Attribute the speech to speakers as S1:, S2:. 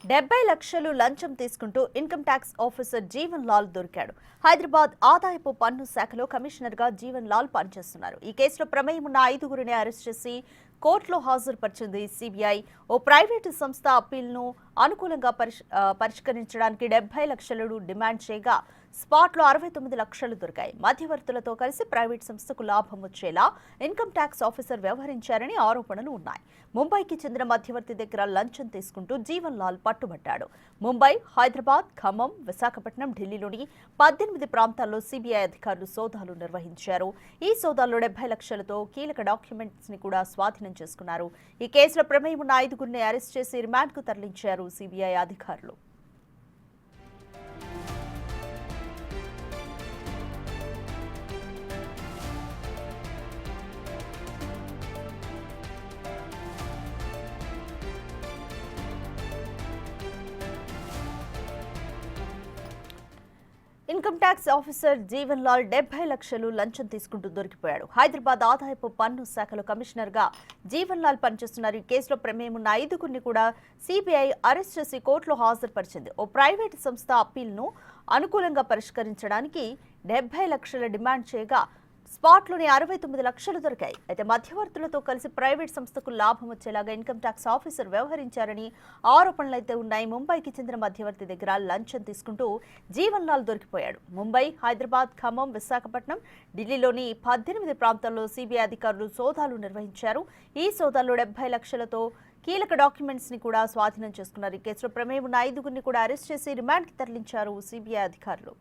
S1: 70 లక్షలు లంచం తీసుకుంటూ income tax officer Jeevan Lal దొరికాడు. హైదరాబాద్ ఆదాయపు పన్ను శాఖలో కమిషనర్ గా జీవన్ లాల్ పనిచేస్తున్నారు. ఈ కేసులో ప్రమేయం ఉన్న 5గురిని అరెస్ట్ చేసి కోర్టులో హాజరుపరిచింది సిబిఐ. ఓ ప్రైవేటు సంస్థ అప్పీల్ను అనుకూలంగా పరిష్కరించడానికి 70 లక్షలు డిమాండ్ చేయగా స్పాట్లో 69 లక్షలు దొరికాయి. మధ్యవర్తులతో కలిసి ప్రైవేట్ సంస్థకు లాభం వచ్చేలా ఇన్కమ్ ట్యాక్స్ ఆఫీసర్ వ్యవహరించారని ఆరోపణలు ఉన్నాయి. ముంబైకి చెందిన మధ్యవర్తి దగ్గర లంచం తీసుకుంటూ జీవన్ లాల్ పట్టుబట్టాడు. ముంబై, హైదరాబాద్, ఖమ్మం, విశాఖపట్నం, ఢిల్లీలోని 18 ప్రాంతాల్లో సిబిఐ అధికారులు సోదాలు నిర్వహించారు. ఈ సోదాల్లో 70 లక్షలతో కీలక డాక్యుమెంట్స్ ని కూడా స్వాధీనం చేసుకున్నారు. ఈ కేసులో ప్రమేయం ఉన్న 5గురిని అరెస్ట్ చేసి రిమాండ్కు తరలించారు సిబిఐ అధికారులు. Income tax officer Jeevan Lal 70 లక్షలు లంచం తీసుకుంటూ దొరికిపోయాడు. హైదరాబాద్ ఆదాయపు పన్ను శాఖలో కమిషనర్ గా జీవన్ లాల్ పనిచేస్తున్నారు. ఈ కేసులో ప్రమేయం ఉన్న 5గురిని కూడా సిబిఐ అరెస్ట్ చేసి కోర్టులో హాజరుపరిచింది. ఓ ప్రైవేటు సంస్థ అప్పీల్ను అనుకూలంగా పరిష్కరించడానికి 70 లక్షల డిమాండ్ చేయగా స్పాట్లోని 69 లక్షలు దొరికాయి. అయితే మధ్యవర్తులతో కలిసి ప్రైవేట్ సంస్థకు లాభం వచ్చేలాగా ఇన్కమ్ ట్యాక్స్ ఆఫీసర్ వ్యవహరించారని ఆరోపణలైతే ఉన్నాయి. ముంబైకి చెందిన మధ్యవర్తి దగ్గర లంచం తీసుకుంటూ జీవన్ లాల్ దొరికిపోయాడు. ముంబై, హైదరాబాద్, ఖమ్మం, విశాఖపట్నం, ఢిల్లీలోని 18 ప్రాంతాల్లో సిబిఐ అధికారులు సోదాలు నిర్వహించారు. ఈ సోదాల్లో 70 లక్షలతో కీలక డాక్యుమెంట్స్ ని కూడా స్వాధీనం చేసుకున్నారు. ఈ కేసులో ప్రమేయం ఉన్న 5గురిని కూడా అరెస్ట్ చేసి రిమాండ్కి తరలించారు సిబిఐ అధికారులు.